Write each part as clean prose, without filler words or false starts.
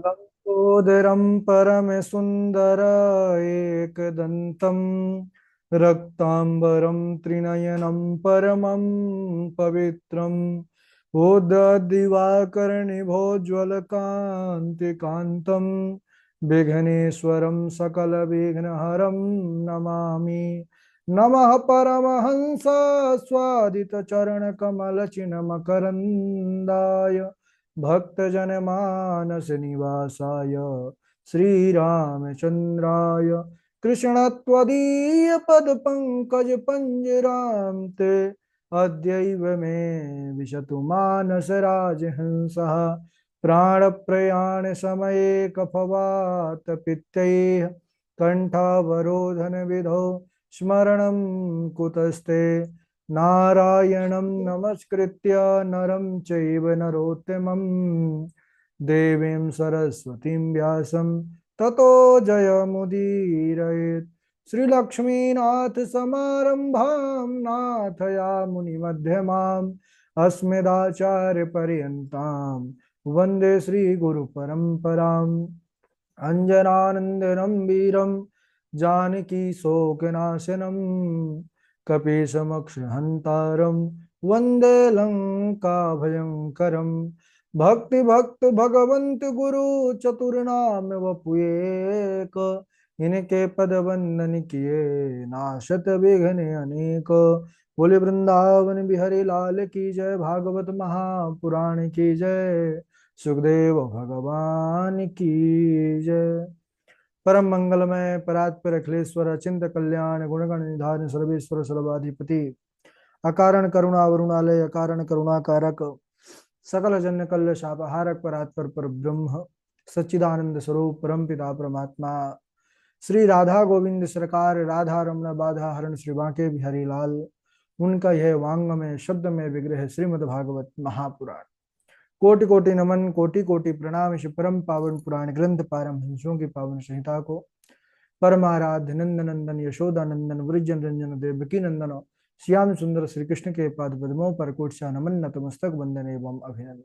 लंबोदरं परमसुन्दर एकदन्तं रक्ताम्बरं त्रिनयनं परमं पवित्रम् उदद्दिवाकरनिभोज्ज्वलकान्तिकान्तं विघ्नेश्वरं सकलविघ्नहरं नमामि। नमः परमहंस स्वादितचरणकमलचिन्मकरन्दाय भक्तजनमानस निवासाय श्रीरामचन्द्राय कृष्णत्वदीय पदपङ्कज पंजरां ते अद्यैव मे विशतु मानस राजहंसः प्राणप्रयाण समये कफवात पित्तैः कंठावरोधन विधौ स्मरणं कुतस्ते नारायणं नमस्कृत्य नरं चैव नरोत्तमं देवीं सरस्वतीं व्यासं ततो जयमुदीरयेत्। श्रीलक्ष्मीनाथ समारंभां नाथयामुनिमध्यमाम् अस्मदाचार्यपर्यन्तां वन्दे श्रीगुरुपरम्पराम्। अञ्जनानन्दनं वीरं जानकी शोकनाशनं कपीशमक्षहन्तारं वन्दे लङ्काभयङ्करम्। भक्ति भक्त भगवंत गुरु चतुर्नाम वपुएक इनके पद वंदन किए नाशत विघ्न अनेक। बोले वृंदावन बिहारी लाल की जय, भागवत महापुराण की जय, सुखदेव भगवान की जय। परम मंगलमय परात्पर अखिलेश्वर अचिंत कल्याण गुणगण निधान सर्वेश्वर सर्वाधिपति अकारण करुणा वरुणालय अकारण करुणा कारक सकल जन कल्य शापहारक परात्पर पर ब्रह्म सच्चिदानंद स्वरूप परम पिता परमात्मा श्री राधा गोविंद सरकार राधा रमण बाधा हरण श्री बांके बिहारी लाल उनका यह वांग में शब्द में विग्रह श्रीमद् भागवत महापुराण। कोटि कोटि नमन कोटि कोटि प्रणाम इस परम पावन पुराण ग्रंथ पारमहंसों की पावन संहिता को परमाराध्य नंदन नंदन यशोदा नंदन वृजन रंजन देवकी नंदन श्याम सुंदर श्री कृष्ण के पाद पद्मों पर कोटसा नमन नतमस्तक वंदन एवं अभिनंदन।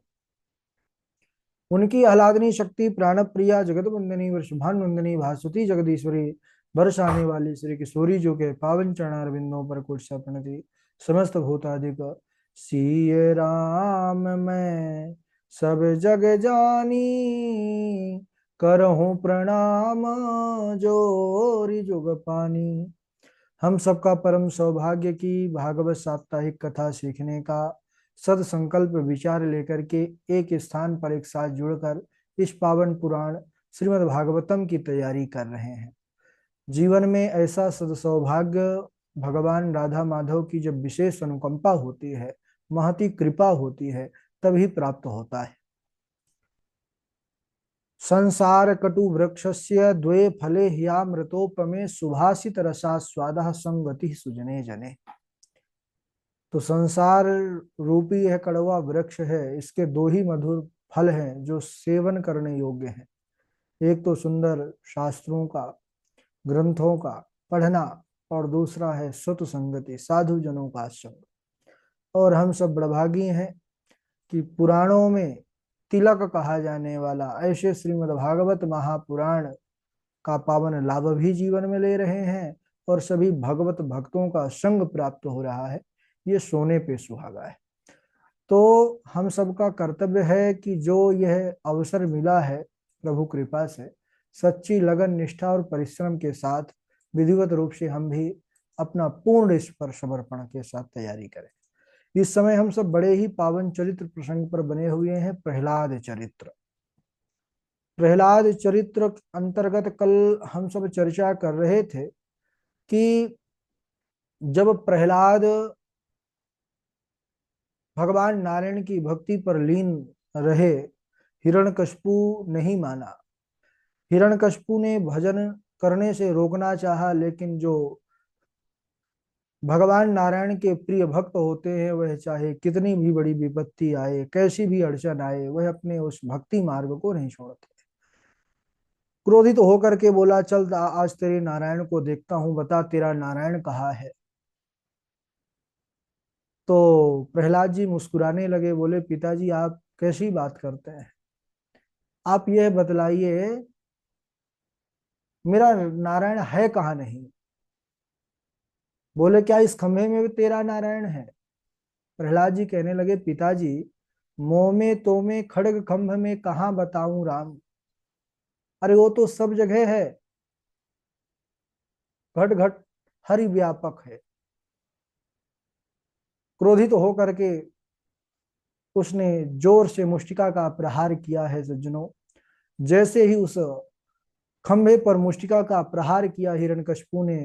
उनकी आह्लादनी शक्ति प्राण प्रिया जगत वंदनी वृषभान वंदनी भास्वती जगदीश्वरी बरसाने वाली श्री किशोरी जो के पावन चरणार बिंदों पर कोटसा प्रणति समस्त भूतादिक सिय राम मैं सब जग जानी करहूं प्रणाम जोरी जुग पानी। हम सबका परम सौभाग्य की भागवत साप्ताहिक कथा सीखने का सद संकल्प विचार लेकर के एक स्थान पर एक साथ जुड़कर इस पावन पुराण श्रीमद् भागवतम की तैयारी कर रहे हैं। जीवन में ऐसा सद सौभाग्य भगवान राधा माधव की जब विशेष अनुकंपा होती है, महती कृपा होती है, तभी प्राप्त होता है। संसार कटु वृक्षस्य द्वे फले ह्यामृतोपमे सुभाषित रसा स्वादः संगति सुजने जने। तो संसार रूपी यह कड़वा वृक्ष है, इसके दो ही मधुर फल हैं जो सेवन करने योग्य हैं। एक तो सुंदर शास्त्रों का ग्रंथों का पढ़ना और दूसरा है सत संगति साधु जनों का संग। और हम सब बड़भागी हैं कि पुराणों में तिलक कहा जाने वाला ऐसे श्रीमद् भागवत महापुराण का पावन लाभ भी जीवन में ले रहे हैं और सभी भगवत भक्तों का संग प्राप्त हो रहा है। ये सोने पे सुहागा है। तो हम सबका कर्तव्य है कि जो यह अवसर मिला है प्रभु कृपा से सच्ची लगन निष्ठा और परिश्रम के साथ विधिवत रूप से हम भी अपना पूर्ण इस पर समर्पण के साथ तैयारी करें। इस समय हम सब बड़े ही पावन चरित्र प्रसंग पर बने हुए हैं। प्रहलाद चरित्र, प्रहलाद चरित्र अंतर्गत कल हम सब चर्चा कर रहे थे कि जब प्रहलाद भगवान नारायण की भक्ति पर लीन रहे, हिरण्यकशिपु नहीं माना। हिरण्यकशिपु ने भजन करने से रोकना चाहा, लेकिन जो भगवान नारायण के प्रिय भक्त होते हैं वह चाहे कितनी भी बड़ी विपत्ति आए, कैसी भी अड़चन आए, वह अपने उस भक्ति मार्ग को नहीं छोड़ते। क्रोधित होकर के बोला, चल आज तेरे नारायण को देखता हूं, बता तेरा नारायण कहाँ है। तो प्रहलाद जी मुस्कुराने लगे, बोले पिताजी आप कैसी बात करते हैं, आप यह बतलाइए मेरा नारायण है कहाँ नहीं। बोले क्या इस खंभे में भी तेरा नारायण है? प्रहलाद जी कहने लगे पिताजी, मोह में तो में खड़ग खंभ में कहाँ बताऊं राम। अरे वो तो सब जगह है, घट घट हरि व्यापक है। क्रोधित होकर के उसने जोर से मुष्टिका का प्रहार किया है सज्जनों। जैसे ही उस खंभे पर मुष्टिका का प्रहार किया हिरण्यकशिपु ने,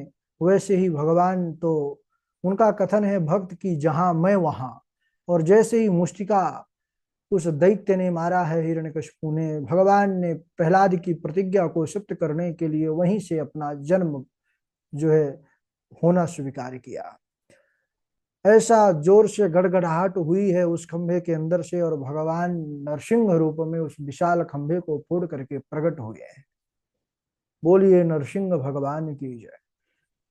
वैसे ही भगवान तो, उनका कथन है भक्त की जहां मैं वहां। और जैसे ही मुष्टिका उस दैत्य ने मारा है हिरण्यकशिपु ने, भगवान ने प्रहलाद की प्रतिज्ञा को सत्य करने के लिए वहीं से अपना जन्म जो है होना स्वीकार किया। ऐसा जोर से गड़गड़ाहट हुई है उस खंभे के अंदर से, और भगवान नरसिंह रूप में उस विशाल खंभे को फोड़ करके प्रकट हो गए हैं। बोलिए नरसिंह भगवान की जय।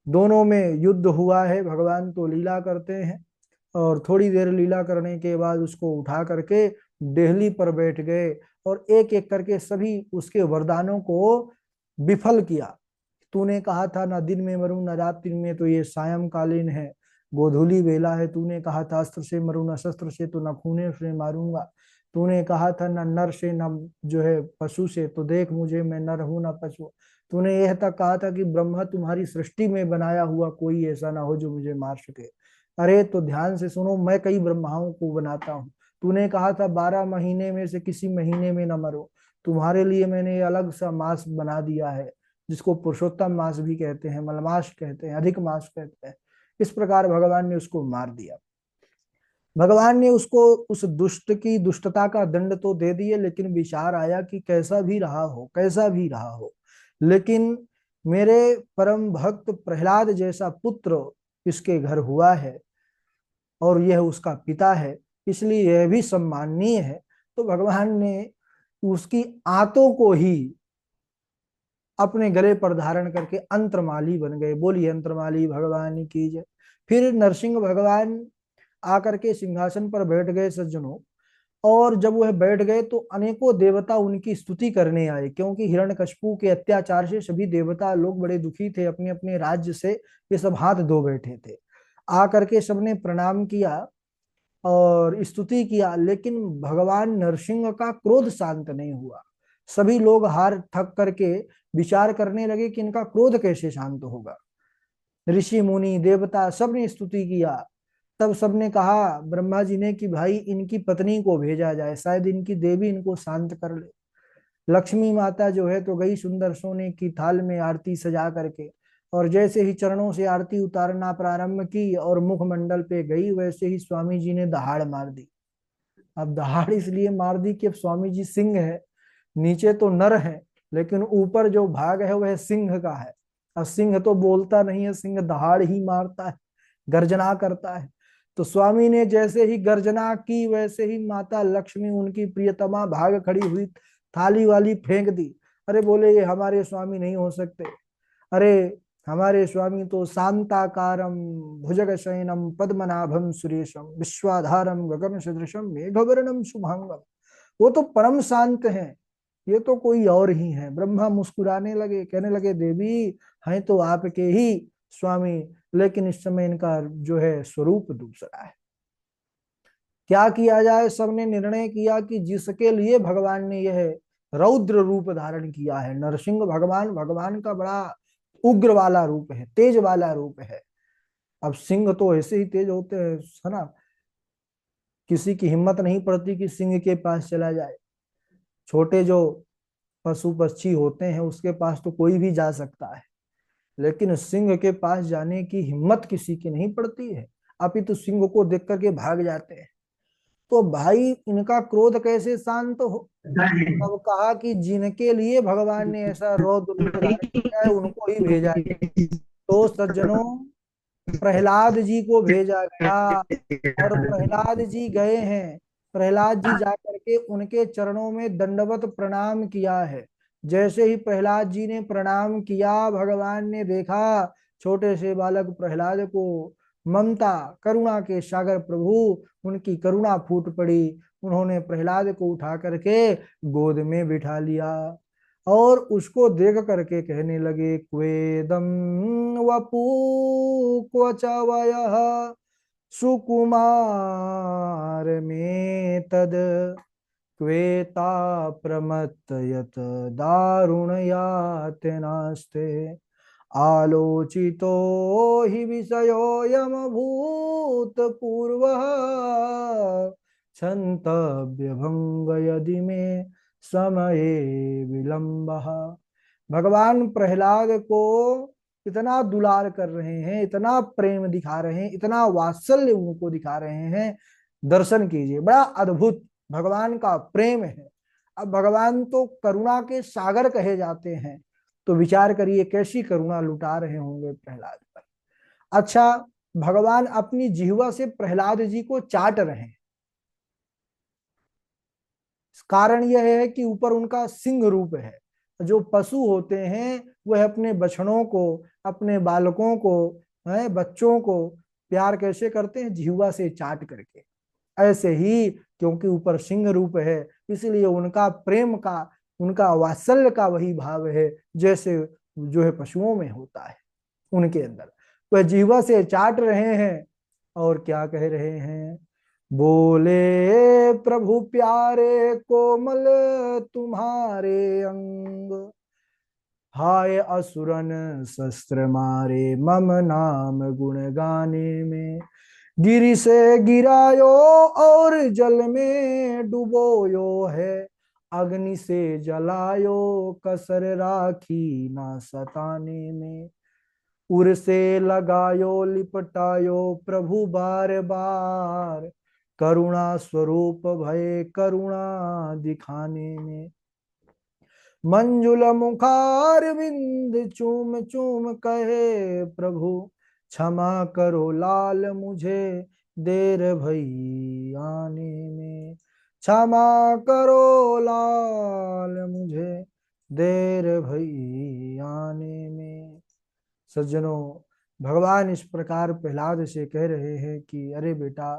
दोनों में युद्ध हुआ है। भगवान तो लीला करते हैं, और थोड़ी देर लीला करने के बाद उसको उठा करके डेहली पर बैठ गए, और एक एक करके सभी उसके वरदानों को विफल किया। तूने कहा था ना दिन में मरूं ना रात्रि में, तो ये सायंकालीन है, गोधूली बेला है। तूने कहा था अस्त्र से मरूं ना शस्त्र से, तो न खूने से मारूंगा। तूने कहा था ना नर से न जो है पशु से, तो देख मुझे मैं नर हूं ना पशु। तूने यह तक कहा था कि ब्रह्मा तुम्हारी सृष्टि में बनाया हुआ कोई ऐसा ना हो जो मुझे मार सके। अरे तो ध्यान से सुनो, मैं कई ब्रह्माओं को बनाता हूँ। तूने कहा था 12 महीने में से किसी महीने में न मरो। तुम्हारे लिए मैंने अलग सा मास बना दिया है, जिसको पुरुषोत्तम मास भी कहते हैं, मलमास कहते हैं, अधिक मास कहते हैं। इस प्रकार भगवान ने उसको मार दिया। भगवान ने उसको उस दुष्ट की दुष्टता का दंड तो दे दिए, लेकिन विचार आया कि कैसा भी रहा हो, कैसा भी रहा हो, लेकिन मेरे परम भक्त प्रहलाद जैसा पुत्र इसके घर हुआ है, और यह उसका पिता है, इसलिए यह भी सम्माननीय है। तो भगवान ने उसकी आंतों को ही अपने गले पर धारण करके अंतरमाली बन गए। बोलिए अंतरमाली भगवान की जय। फिर नरसिंह भगवान आकर के सिंहासन पर बैठ गए सज्जनों। और जब वह बैठ गए तो अनेकों देवता उनकी स्तुति करने आए, क्योंकि हिरण्यकशिपु के अत्याचार से सभी देवता लोग बड़े दुखी थे, अपने अपने राज्य से ये सब हाथ धो बैठे थे। आकर के सबने प्रणाम किया और स्तुति किया, लेकिन भगवान नरसिंह का क्रोध शांत नहीं हुआ। सभी लोग हार थक करके विचार करने लगे कि इनका क्रोध कैसे शांत होगा। ऋषि मुनि देवता सबने स्तुति किया। तब सबने कहा ब्रह्मा जी ने कि भाई इनकी पत्नी को भेजा जाए, शायद इनकी देवी इनको शांत कर ले। लक्ष्मी माता जो है तो गई सुंदर सोने की थाल में आरती सजा करके, और जैसे ही चरणों से आरती उतारना प्रारंभ की और मुखमंडल पे गई, वैसे ही स्वामी जी ने दहाड़ मार दी। अब दहाड़ इसलिए मार दी कि अब स्वामी जी सिंह है, नीचे तो नर है, लेकिन ऊपर जो भाग है वह सिंह का है। और सिंह तो बोलता नहीं है, सिंह दहाड़ ही मारता है, गर्जना करता है। तो स्वामी ने जैसे ही गर्जना की, वैसे ही माता लक्ष्मी उनकी प्रियतमा भाग खड़ी हुई थाली वाली फेंक दी। अरे बोले ये हमारे स्वामी नहीं हो सकते। अरे हमारे स्वामी तो शांताकारम भुजग शयनम पद्मनाभम सुरेशम विश्वाधारम गगन सदृशम मेघवर्णम शुभांगम। वो तो परम शांत हैं, ये तो कोई और ही है। ब्रह्मा मुस्कुराने लगे, कहने लगे देवी हैं तो आपके ही स्वामी, लेकिन इस समय इनका जो है स्वरूप दूसरा है। क्या किया जाए? सबने निर्णय किया कि जिसके लिए भगवान ने यह रौद्र रूप धारण किया है, नरसिंह भगवान, भगवान का बड़ा उग्र वाला रूप है, तेज वाला रूप है। अब सिंह तो ऐसे ही तेज होते हैं, है ना, किसी की हिम्मत नहीं पड़ती कि सिंह के पास चला जाए। छोटे जो पशु पक्षी होते हैं उसके पास तो कोई भी जा सकता है, लेकिन सिंह के पास जाने की हिम्मत किसी की नहीं पड़ती है। अपितु सिंह को देख करके भाग जाते हैं। तो भाई इनका क्रोध कैसे शांत हो? तब कहा कि जिनके लिए भगवान ने ऐसा रौद्र रूप धारण किया है उनको ही भेजा जाए। तो सज्जनों प्रहलाद जी को भेजा गया, और प्रहलाद जी गए हैं। प्रहलाद जी जाकर के उनके चरणों में दंडवत प्रणाम किया है। जैसे ही प्रहलाद जी ने प्रणाम किया, भगवान ने देखा छोटे से बालक प्रहलाद को, ममता करुणा के सागर प्रभु, उनकी करुणा फूट पड़ी। उन्होंने प्रहलाद को उठा करके गोद में बिठा लिया और उसको देख करके कहने लगे, क्वेदम वपु क्वच वयः सुकुमार में तद क्वेता प्रमत्तयत दारुण यातनास्ते आलोचितो हि विषयोऽयमभूत् पूर्वः क्षन्तव्य भंग यदि मे समये विलंबः। भगवान प्रहलाद को इतना दुलार कर रहे हैं, इतना प्रेम दिखा रहे हैं, इतना वात्सल्य उनको दिखा रहे हैं। दर्शन कीजिए, बड़ा अद्भुत भगवान का प्रेम है। अब भगवान तो करुणा के सागर कहे जाते हैं, तो विचार करिए कैसी करुणा लुटा रहे होंगे प्रहलाद पर। अच्छा, भगवान अपनी जिह्वा से प्रहलाद जी को चाट रहे हैं। कारण यह है कि ऊपर उनका सिंह रूप है। जो पशु होते हैं वह अपने बछड़ों को, अपने बालकों को, बच्चों को प्यार कैसे करते हैं? जिह्वा से चाट करके। ऐसे ही क्योंकि ऊपर सिंह रूप है, इसलिए उनका प्रेम का, उनका वात्सल्य का वही भाव है जैसे जो है पशुओं में होता है उनके अंदर। वह जिह्वा से चाट रहे हैं और क्या कह रहे हैं? बोले प्रभु प्यारे कोमल तुम्हारे अंग, हाय असुरन शस्त्र मारे मम नाम गुण गाने में। गिरि से गिरायो और जल में डुबोयो है, अग्नि से जलायो कसर राखी ना सताने में। उर से लगायो लिपटायो प्रभु बार बार, करुणा स्वरूप भय करुणा दिखाने में। मंजुल मुखार बिंद चूम चूम कहे प्रभु, क्षमा करो लाल मुझे देर भई आने में। क्षमा करो लाल मुझे देर भई आने में। सज्जनों, भगवान इस प्रकार प्रहलाद से कह रहे हैं कि अरे बेटा,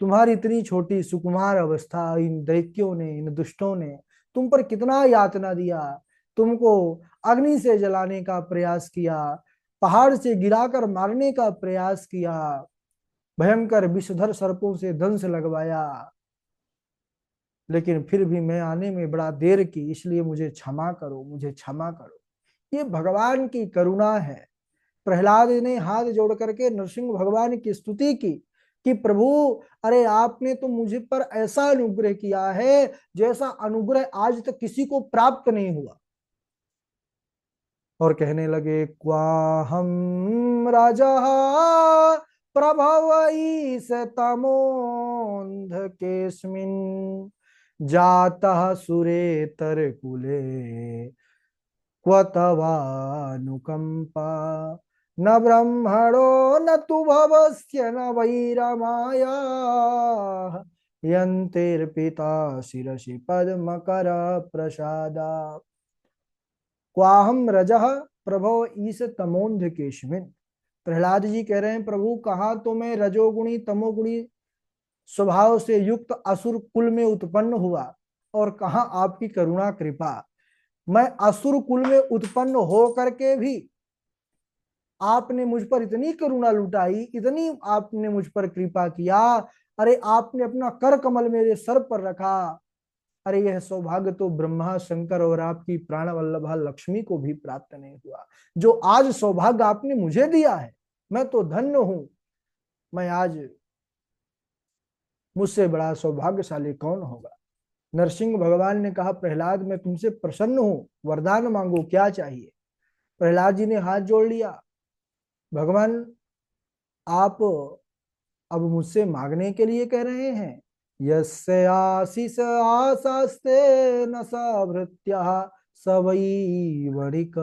तुम्हारी इतनी छोटी सुकुमार अवस्था इन दैत्यों ने, इन दुष्टों ने तुम पर कितना यातना दिया। तुमको अग्नि से जलाने का प्रयास किया, पहाड़ से गिराकर मारने का प्रयास किया, भयंकर विषधर सर्पों से दंश लगवाया, लेकिन फिर भी मैं आने में बड़ा देर की, इसलिए मुझे क्षमा करो, मुझे क्षमा करो। ये भगवान की करुणा है। प्रहलाद ने हाथ जोड़ करके नरसिंह भगवान की स्तुति की कि प्रभु, अरे आपने तो मुझे पर ऐसा अनुग्रह किया है जैसा अनुग्रह आज तक किसी को प्राप्त नहीं हुआ। और कहने लगे, क्वाहम राजा प्रभव ईश तमोंध केस्मिन, जातः सुरेतर कुले क्वतवानुकंपा। न ब्रह्मणो न तु भवस्य न वैरमाया, यन्तेर्पिता शिरसि पद्मकर प्रसादा। क्वाहम रजः प्रभो ईश तमोंध केशमिन। प्रहलाद जी कह रहे हैं, प्रभु कहाँ तो मैं रजोगुणी तमोगुणी स्वभाव से युक्त असुर कुल में उत्पन्न हुआ, और कहाँ आपकी करुणा कृपा। मैं असुर कुल में उत्पन्न हो करके भी आपने मुझ पर इतनी करुणा लुटाई, इतनी आपने मुझ पर कृपा किया। अरे आपने अपना कर कमल मेरे सर पर रखा। अरे यह सौभाग्य तो ब्रह्मा शंकर और आपकी प्राण वल्लभा लक्ष्मी को भी प्राप्त नहीं हुआ। जो आज सौभाग्य आपने मुझे दिया है, मैं तो धन्य हूं। मैं आज, मुझसे बड़ा सौभाग्यशाली कौन होगा। नरसिंह भगवान ने कहा, प्रहलाद मैं तुमसे प्रसन्न हूं, वरदान मांगो, क्या चाहिए। प्रहलाद जी ने हाथ जोड़ लिया, भगवान आप अब मुझसे मांगने के लिए कह रहे हैं। यस्य आशीष आशास्ते न सभृत्या सवई वणिक।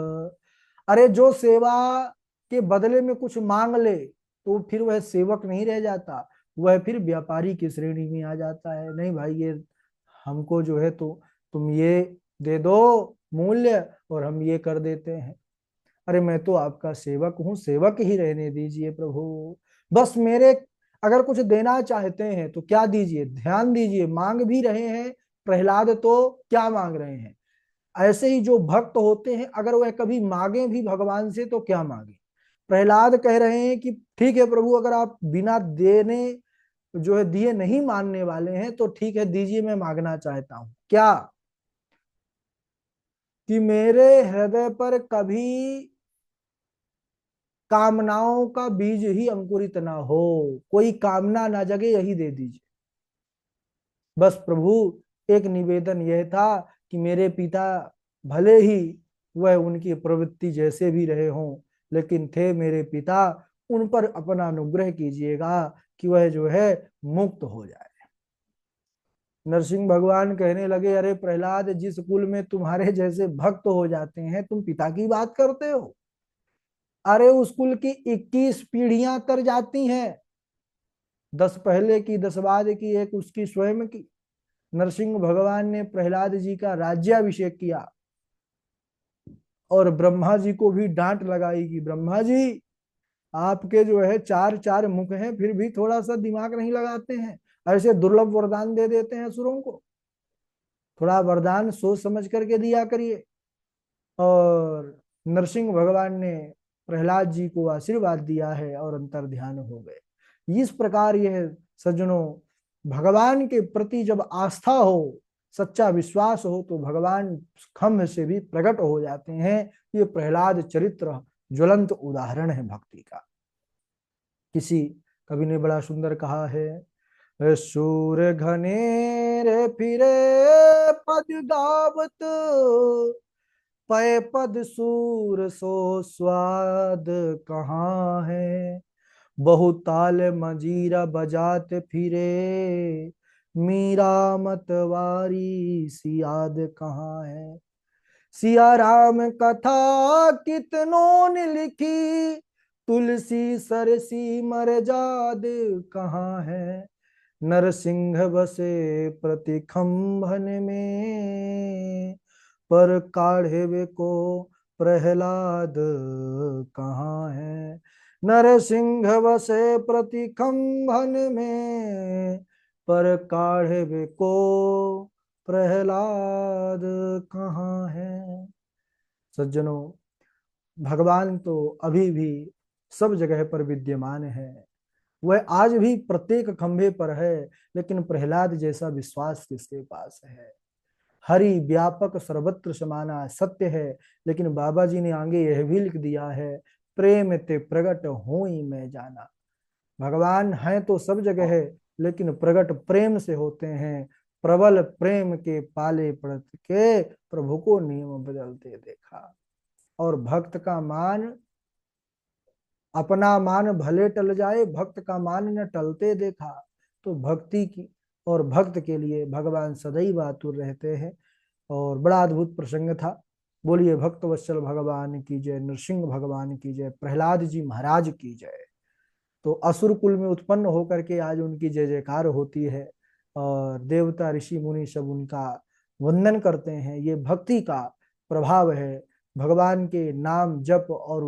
अरे जो सेवा के बदले में कुछ मांग ले तो फिर वह सेवक नहीं रह जाता, वह फिर व्यापारी की श्रेणी में आ जाता है। नहीं भाई, ये हमको जो है तो तुम ये दे दो मूल्य और हम ये कर देते हैं। अरे मैं तो आपका सेवक हूं, सेवक ही रहने दीजिए प्रभु। बस मेरे अगर कुछ देना चाहते हैं तो क्या दीजिए, ध्यान दीजिए, मांग भी रहे हैं प्रहलाद तो क्या मांग रहे हैं। ऐसे ही जो भक्त होते हैं अगर वह कभी मांगे भी भगवान से तो क्या मांगे। प्रहलाद कह रहे हैं कि ठीक है प्रभु, अगर आप बिना देने जो है दिए नहीं मानने वाले हैं तो ठीक है, दीजिए, मैं मांगना चाहता हूं क्या, कि मेरे हृदय पर कभी कामनाओं का बीज ही अंकुरित ना हो, कोई कामना ना जगे, यही दे दीजिए। बस प्रभु, एक निवेदन यह था कि मेरे पिता भले ही वह उनकी प्रवृत्ति जैसे भी रहे हों, लेकिन थे मेरे पिता, उन पर अपना अनुग्रह कीजिएगा कि वह जो है मुक्त हो जाए। नरसिंह भगवान कहने लगे, अरे प्रहलाद, जिस कुल में तुम्हारे जैसे भक्त हो जाते हैं तुम पिता की बात करते हो। अरे उस कुल की 21 पीढ़ियां तर जाती हैं, 10 पहले की, 10 बाद की, एक उसकी स्वयं की। नरसिंह भगवान ने प्रहलाद जी का राज्याभिषेक किया और ब्रह्मा जी को भी डांट लगाई कि ब्रह्मा जी, आपके जो है चार चार मुख हैं, फिर भी थोड़ा सा दिमाग नहीं लगाते हैं, ऐसे दुर्लभ वरदान दे देते हैं असुरों को, थोड़ा वरदान सोच समझ करके दिया करिए। और नरसिंह भगवान ने प्रहलाद जी को आशीर्वाद दिया है और अंतर ध्यान हो गए। इस प्रकार यह सज्जनों, भगवान के प्रति जब आस्था हो, सच्चा विश्वास हो, तो भगवान खम्भ से भी प्रकट हो जाते हैं। ये प्रहलाद चरित्र ज्वलंत उदाहरण है भक्ति का। किसी कवि ने बड़ा सुंदर कहा है, सूर घनेर फिरे पद गावत, पय पद सूर सो स्वाद कहाँ है। बहुताल मजीरा बजात फिरे, मीरा मतवारी सी याद कहाँ है। सिया राम कथा कितनों ने लिखी, तुलसी सरसी मरजाद कहाँ है। नरसिंह बसे प्रति खंभन में, पर काढ़े को प्रहलाद कहाँ है। नरसिंह बसे प्रति खंभन में, पर काढ़े को प्रहलाद कहाँ है। सज्जनों, भगवान तो अभी भी सब जगह पर विद्यमान है, वह आज भी प्रत्येक खंभे पर है, लेकिन प्रहलाद जैसा विश्वास किसके पास है। हरि व्यापक सर्वत्र समाना सत्य है, लेकिन बाबा जी ने आगे यह भी लिख दिया है, प्रेम ते प्रगट होई मैं जाना। भगवान है तो सब जगह है, लेकिन प्रगट प्रेम से होते हैं। प्रबल प्रेम के पाले पड़त के, प्रभु को नियम बदलते देखा। और भक्त का मान, अपना मान भले टल जाए, भक्त का मान न टलते देखा। तो भक्ति की और भक्त के लिए भगवान सदैव आतुर रहते हैं। और बड़ा अद्भुत प्रसंग था। बोलिए भक्त वत्सल भगवान की जय, नरसिंह भगवान की जय, प्रहलाद जी महाराज की जय। तो असुर कुल में उत्पन्न होकर के आज उनकी जय जयकार होती है, और देवता ऋषि मुनि सब उनका वंदन करते हैं। ये भक्ति का प्रभाव है, भगवान के नाम जप और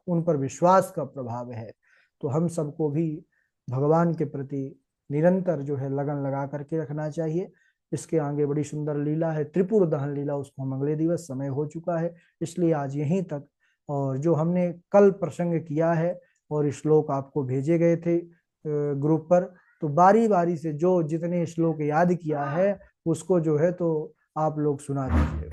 उन पर विश्वास का प्रभाव है। तो हम सबको भी भगवान के प्रति निरंतर जो है लगन लगा करके रखना चाहिए। इसके आगे बड़ी सुंदर लीला है, त्रिपुर दहन लीला, उसको हम अगले दिवस, समय हो चुका है इसलिए आज यहीं तक। और जो हमने कल प्रसंग किया है और श्लोक आपको भेजे गए थे ग्रुप पर, तो बारी बारी से जो जितने श्लोक याद किया है उसको जो है तो आप लोग सुना दीजिए।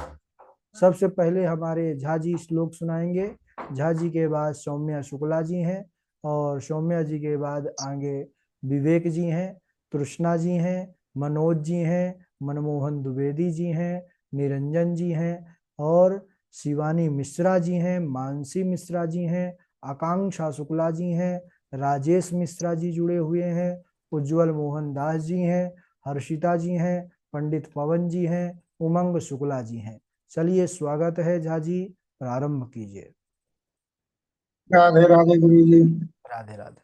सबसे पहले हमारे झा जी श्लोक सुनाएंगे, झा जी के बाद सौम्या शुक्ला जी हैं, और सौम्या जी के बाद आगे विवेक जी हैं, तृष्णा जी हैं, मनोज जी हैं, मनमोहन द्विवेदी जी हैं, निरंजन जी हैं, और शिवानी मिश्रा जी हैं, मानसी मिश्रा जी हैं, आकांक्षा शुक्ला जी हैं, राजेश मिश्रा जी जुड़े हुए हैं, उज्जवल मोहन दास जी हैं, हर्षिता जी हैं, पंडित पवन जी हैं, उमंग शुक्ला जी हैं। चलिए स्वागत है झा जी, प्रारंभ कीजिए। राधे राधे गुरु जी। राधे राधे।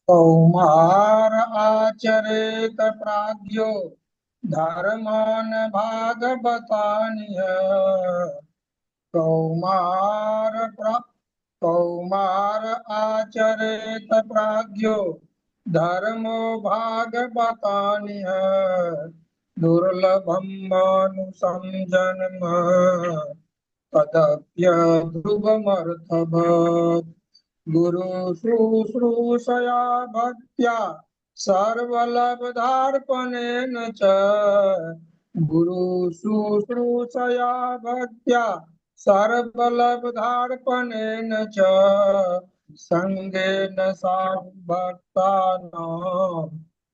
कौमार आचरित प्राज्ञो धर्मान भागवतानिय। कौमार कौमार आचरेत प्राज्ञो धर्मो भागवतानिह दुर्लभम मानुषं जन्म तदप्य ध्रुवमर्थवत् गुरु शुश्रूषया भक्त्या सर्वलब्धार्पणेन च गुरु शुश्रूषया भक्त्या सर्वलब्धार्पणेन च सङ्गेन साधुभक्तानाम्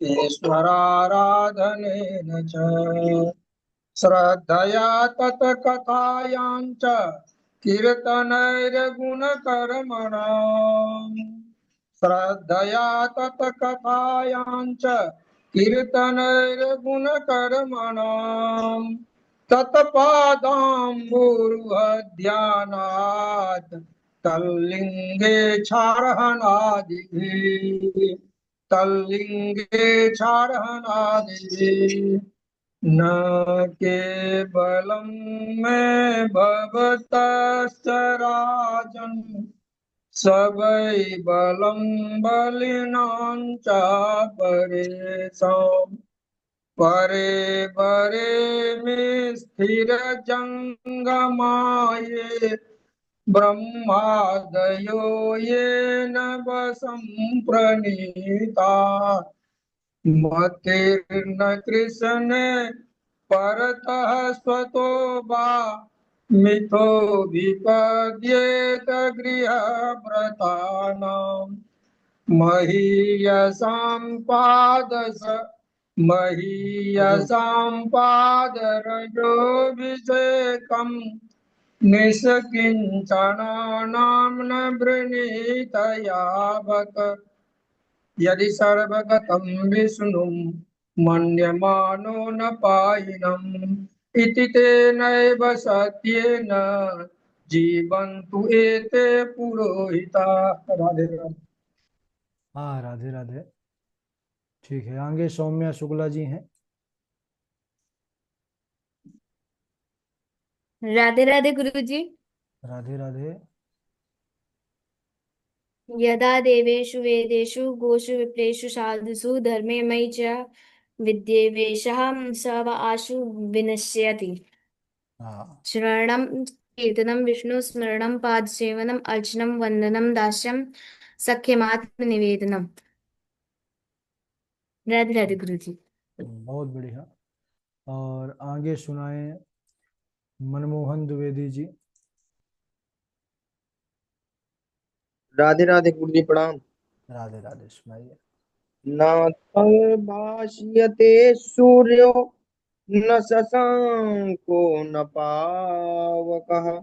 ईश्वराराधनेन च श्रद्धया तत्कथायां च कीर्तनैर्गुणकर्मणाम् श्रद्धया तत्कथायां च कीर्तनैर्गुणकर्मणाम् तत्पादाम्बुरुहध्यानात् तल्लिङ्गे क्षारहणादिभिः तल्लिङ्गे क्षारहणादिभिः न केवलं मे भवतश्च राजन् सवै बलं बलिनां च परेषाम् परे परे मे स्थिरजङ्गमाये ब्रह्मादयो येन वशं प्रणीता मतिर्न कृष्णे परतः स्वतो वा मिथो विपद्येत गृहव्रतानां महीयसां पादश महीयसां पादरजोऽभिषेकम् निष्किञ्चनानां न वृणीतयावत् यदि सर्वगतं विष्णुं मन्यमानो न पायिनम् इति तेनैव सत्येन जीवन्तु एते पुरोहिता। राधे राधे। हाँ, राधे राधे। ठीक है, आगे सौम्या शुक्ला जी हैं। राधे राधे गुरु जी। राधे राधे। यदा देवेषु वेदेषु गोषु विप्रेषु साधुषु धर्मे मयि च विद्येवेशः स वा आशु विनश्यति। हाँ, श्रवणं कीर्तनं विष्णु स्मरणं पादसेवनम् अर्चनं वन्दनं दास्यं सख्यमात्मनिवेदनम्। राधे राधे गुरु जी। बहुत बढ़िया। और आगे सुनाए मनमोहन द्विवेदी जी। राधे राधे गुरु जी प्रणाम। राधे राधे, सुनाइए। न भाष्यते सूर्यो न शशांको न पावकः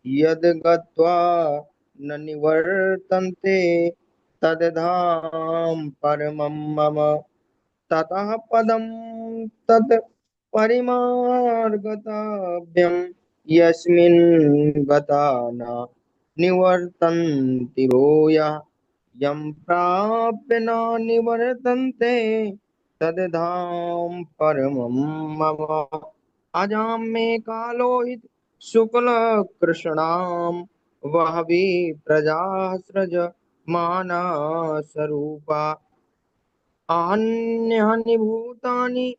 यद् गत्वा न निवर्तन्ते तद्धाम परमं मम ततः पदं तत् परिमार्गतव्यं यस्मिन् गता न निवर्तन्ति भूयः यं प्राप्य न निवर्तन्ते तद्धाम परमं मम अजां मे कालोहित शुक्ल कृष्णाम वहवी प्रजा सृज माना स्वरूपा अन्यानि भूतानि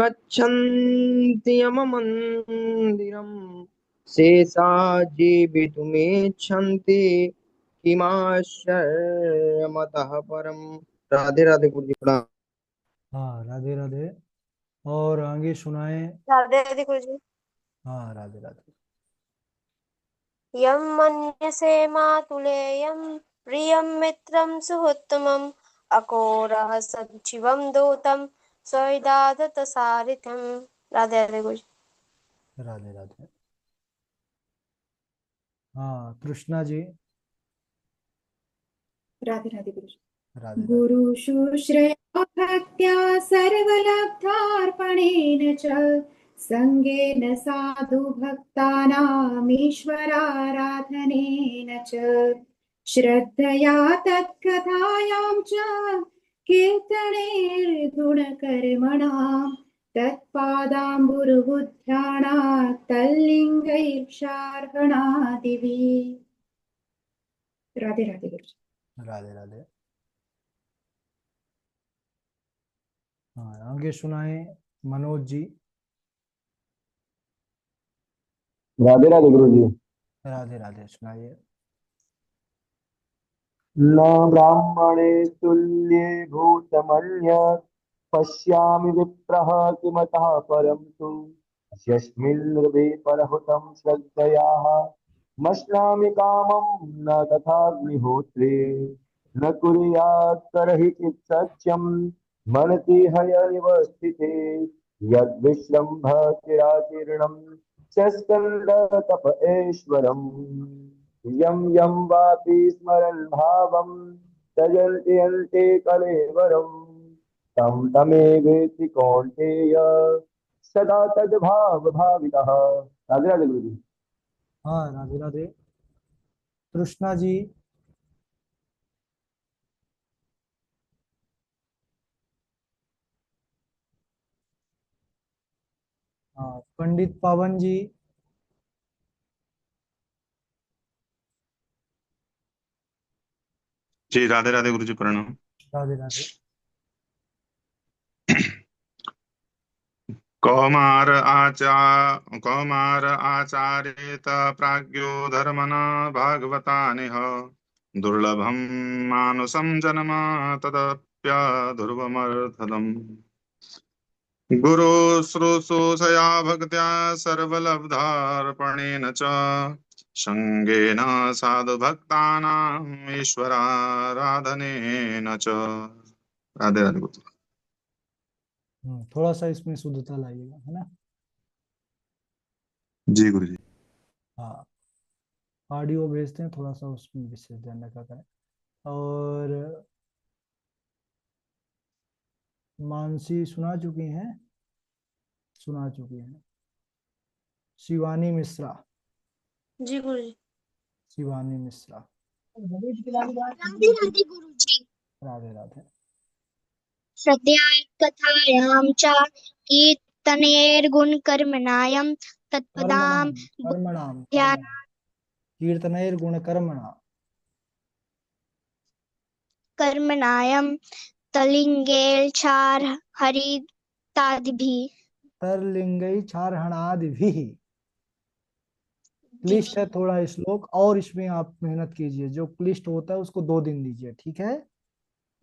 गच्छन्ति यममन्दिरम् शेषा जीवितुमिच्छन्ति किमाश्चर्यमतः परम्। राधे राधे गुरु जी प्रणाम। हाँ, राधे राधे। और आगे सुनाए। राधे राधे गुरु जी। हाँ, राधे राधे। यं मन्यसे मातुलेयं प्रियं मित्रं सुहृत्तमम् अकोरः सञ्जीवं दूतं स्वैदादत सारिथम्। राधे राधे गुरु जी। राधे राधे। हाँ, कृष्णा जी। राधे राधे गुरु जी। राधे राधे। गुरु शुश्रया भक्त्या सर्वलब्धार्पणेन च सङ्गेन साधु भक्तानामीश्वराराधनेन च श्रद्धया तत्कथायां च कीर्तनेर्गुणकर्मणां तत्पादाम्बुरुहुध्यानात् तल्लिङ्गैर्क्षार्हणादिभिः। राधे राधे गुरु जी। राधे राधे। हाँ, आगे सुनाए मनोज जी। राधे राधे गुरु जी। राधे राधे, सुनाइए। न ब्राह्मणे तुल्ये भूतमन्यत् पश्यामि विप्रः किमतः परं तु यस्मिन् हृदे परहुतं श्रद्धयाः मश्नामि कामं न तथाग्निहोत्रे न कुर्यात् करहि चित्सत्यं मनति हयनिवस्थिते यद्विश्रम्भचिराचीर्णं च स्कन्दतप ऐश्वरम् यं यं वापि स्मरन् भावं त्यजन्ति अन्ते कलेवरम् तं तमेवेति कौन्तेय सदा तद्भाव भावितः। राधे राधे गुरु जी। हाँ, राधे राधे। कृष्णा जी। हाँ, पंडित पावन जी। जी राधे राधे गुरु जी, प्रणाम। राधे राधे। कौमार आचार्येत प्राज्ञो धर्मना भागवतानिह दुर्लभं मानुषं जन्म तदप्यधुर्वमर्थदम् गुरु शुश्रूषया भक्त्या सर्वलब्धार्पणेन च संगेन साधु भक्तानाम् ईश्वराराधनेन च। राधे राधे गुरु। थोड़ा सा इसमें शुद्धता लाइएगा, है ना। जी गुरु जी। हाँ, ऑडियो भेजते हैं, थोड़ा सा उसमें विशेष ध्यान रखा करें। और मानसी सुना चुकी हैं, सुना चुकी हैं। शिवानी मिश्रा। जी गुरु जी। शिवानी मिश्रा। राधे राधे गुरु जी। राधे राधे। श्रद्धया कथायां च कीर्तनेर्गुणकर्मणायं तत्पदां कर्मणाम कर्मणाम ध्यान कीर्तनैर्गुण कर्मणा कर्मणायं तलिंगेच्छार हरितादिभिः। तरलिंगई चारहणादिभिः। क्लिष्ट है थोड़ा श्लोक, और इसमें आप मेहनत कीजिए। जो क्लिष्ट होता है उसको 2 दिन दीजिए, ठीक है।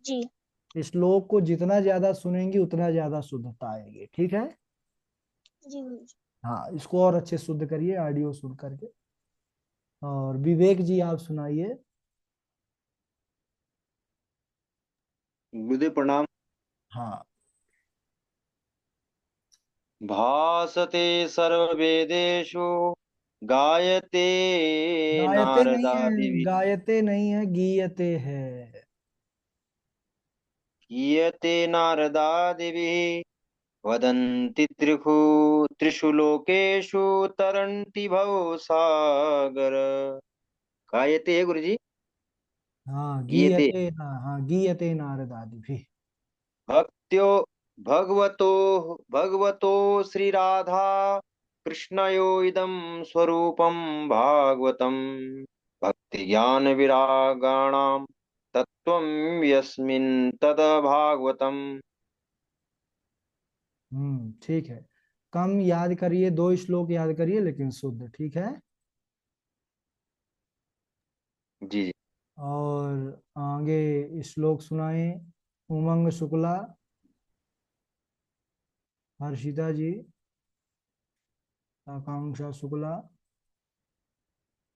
जी श्लोक को जितना ज्यादा सुनेंगी उतना ज्यादा शुद्धता आएगी, ठीक है। जी गुरु जी। हाँ, इसको और अच्छे शुद्ध करिए ऑडियो सुन करके। और विवेक जी, आप सुनाइए। गुरुदेव प्रणाम। हाँ। भासते सर्ववेदेषु गायते गायते नहीं है, नारदादिभिः गायते नहीं है, गीयते है। गीयते नारदादिभिः वदन्ति त्रिषु लोकेषु तरन्ति भवसागर। गायते है गुरु जी। हाँ, गीयते हाँ, गीयते नारदादिभिः। भक्त्यो भगवतो भगवतो श्री राधा कृष्णयो इदं स्वरूपं भागवतम् भक्ति ज्ञान विरागाणां तत्त्वं यस्मिन् तद भागवतम्। ठीक है। कम याद करिए, 2 श्लोक याद करिए, लेकिन शुद्ध, ठीक है। जी जी। और आगे श्लोक सुनाए उमंग शुक्ला। हर्षिता जी। आकांक्षा शुक्ला।